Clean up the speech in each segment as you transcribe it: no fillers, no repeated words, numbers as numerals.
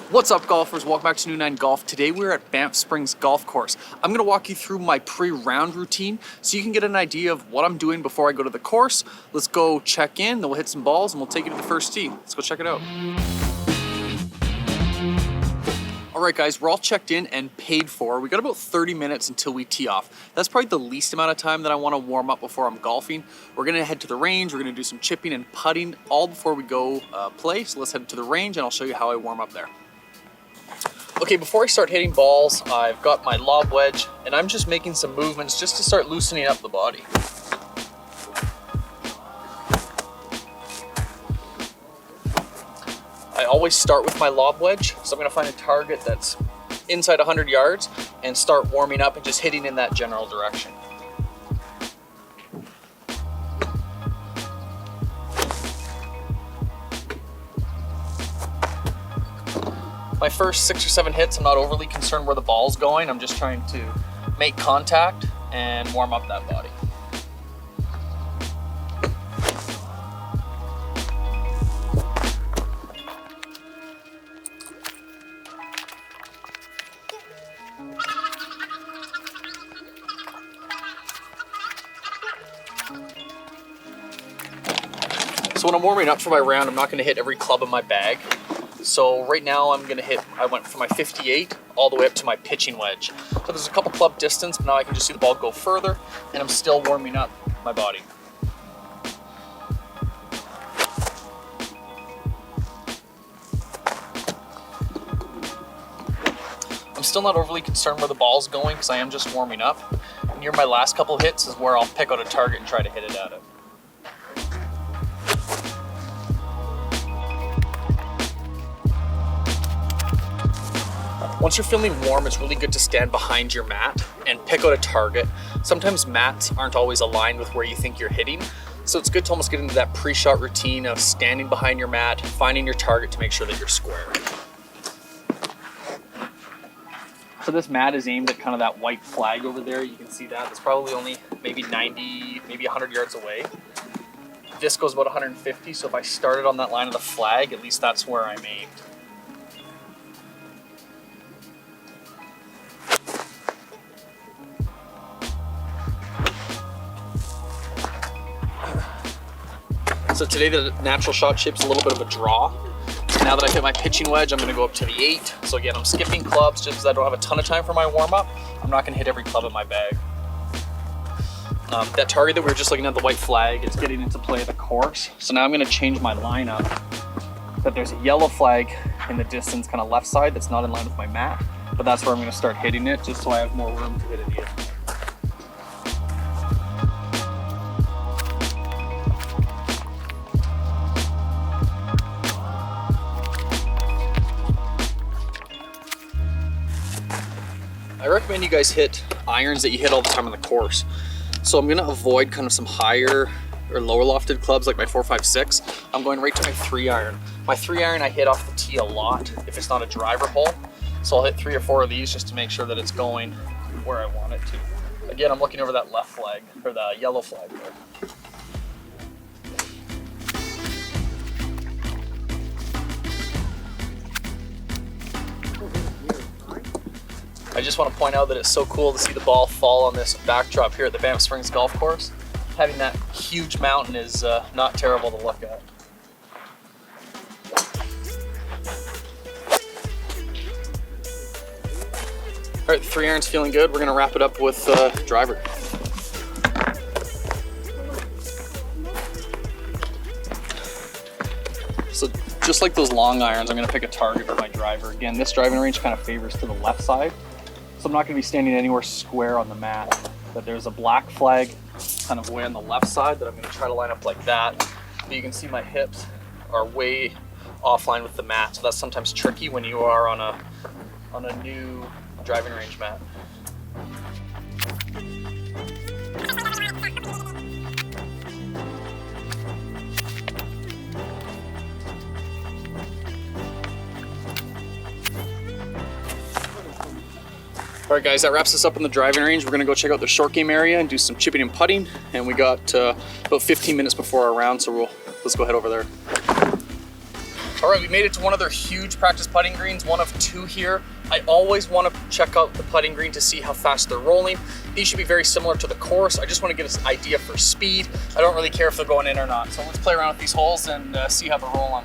What's up, golfers? Welcome back to New 9 Golf. Today we're at Banff Springs Golf Course. I'm going to walk you through my pre-round routine so you can get an idea of what I'm doing before I go to the course. Let's go check in, then we'll hit some balls and we'll take you to the first tee. Let's go check it out. Alright guys, we're all checked in and paid for. We got about 30 minutes until we tee off. That's probably the least amount of time that I want to warm up before I'm golfing. We're going to head to the range, we're going to do some chipping and putting all before we go play. So let's head to the range and I'll show you how I warm up there. Okay, before I start hitting balls, I've got my lob wedge and I'm just making some movements just to start loosening up the body. I always start with my lob wedge, so I'm going to find a target that's inside 100 yards and start warming up and just hitting in that general direction. My first 6 or 7 hits, I'm not overly concerned where the ball's going. I'm just trying to make contact and warm up that body. So when I'm warming up for my round, I'm not going to hit every club in my bag. So right now I'm going to hit, I went from my 58 all the way up to my pitching wedge. So there's a couple club distance, but now I can just see the ball go further and I'm still warming up my body. I'm still not overly concerned where the ball's going because I am just warming up. And near my last couple hits is where I'll pick out a target and try to hit it at it. Once you're feeling warm, it's really good to stand behind your mat and pick out a target. Sometimes mats aren't always aligned with where you think you're hitting, so it's good to almost get into that pre-shot routine of standing behind your mat, finding your target to make sure that you're square. So this mat is aimed at kind of that white flag over there. You can see that. It's probably only maybe 90, maybe 100 yards away. This goes about 150, so if I started on that line of the flag, at least that's where I'm aimed. So today the natural shot shape's a little bit of a draw. So now that I've hit my pitching wedge, I'm going to go up to the 8. So again, I'm skipping clubs just because I don't have a ton of time for my warm-up. I'm not going to hit every club in my bag. That target that we were just looking at, the white flag, is getting into play at the course. So now I'm going to change my lineup. That there's a yellow flag in the distance, kind of left side, that's not in line with my mat. But that's where I'm going to start hitting it, just so I have more room to hit it in. I recommend you guys hit irons that you hit all the time on the course. So I'm going to avoid kind of some higher or lower lofted clubs like my 4.56. I'm going right to my 3-iron. My 3-iron I hit off the tee a lot if it's not a driver hole. So I'll hit 3 or 4 of these just to make sure that it's going where I want it to. Again, I'm looking over that left flag, or the yellow flag there. I just want to point out that it's so cool to see the ball fall on this backdrop here at the Banff Springs Golf Course. Having that huge mountain is not terrible to look at. All right, the 3-iron's feeling good. We're going to wrap it up with driver. So just like those long irons, I'm going to pick a target for my driver. Again, this driving range kind of favors to the left side. So I'm not going to be standing anywhere square on the mat, but there's a black flag kind of way on the left side that I'm going to try to line up like that. But you can see my hips are way offline with the mat, so that's sometimes tricky when you are on a new driving range mat. All right guys, that wraps us up in the driving range. We're gonna go check out the short game area and do some chipping and putting. And we got about 15 minutes before our round, so let's go head over there. All right, we made it to one of their huge practice putting greens, one of two here. I always want to check out the putting green to see how fast they're rolling. These should be very similar to the course. I just want to get an idea for speed. I don't really care if they're going in or not. So let's play around with these holes and see how they're rolling.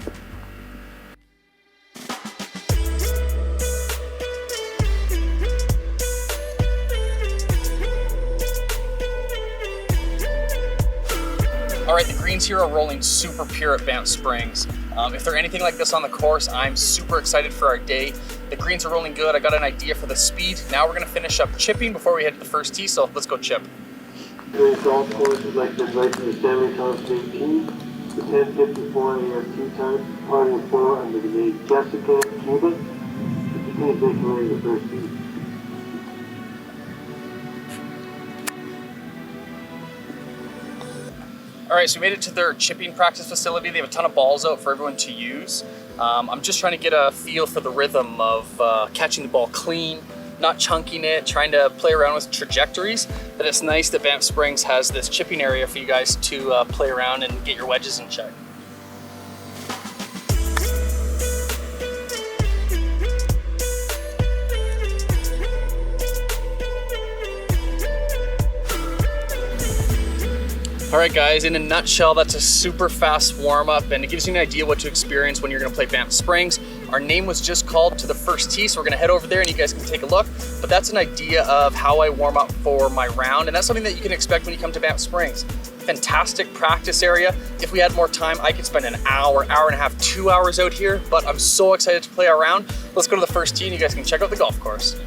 All right, the greens here are rolling super pure at Banff Springs. If they're anything like this on the course, I'm super excited for our day. The greens are rolling good. I got an idea for the speed. Now we're gonna finish up chipping before we head to the first tee, so let's go chip. Springs Golf Course would like to invite you to Stanley Tom State Team. The 10:54 a.m. tee time, party of 4 under the name Jessica Cuba. Would you please make your way to the first tee? All right, so we made it to their chipping practice facility. They have a ton of balls out for everyone to use. I'm just trying to get a feel for the rhythm of catching the ball clean, not chunking it, trying to play around with trajectories. But it's nice that Banff Springs has this chipping area for you guys to play around and get your wedges in check. All right guys, in a nutshell, that's a super fast warm-up and it gives you an idea what to experience when you're gonna play Banff Springs. Our name was just called to the first tee, so we're gonna head over there and you guys can take a look. But that's an idea of how I warm up for my round, and that's something that you can expect when you come to Banff Springs. Fantastic practice area. If we had more time, I could spend an hour, hour and a half, 2 hours out here, but I'm so excited to play our round. Let's go to the first tee and you guys can check out the golf course.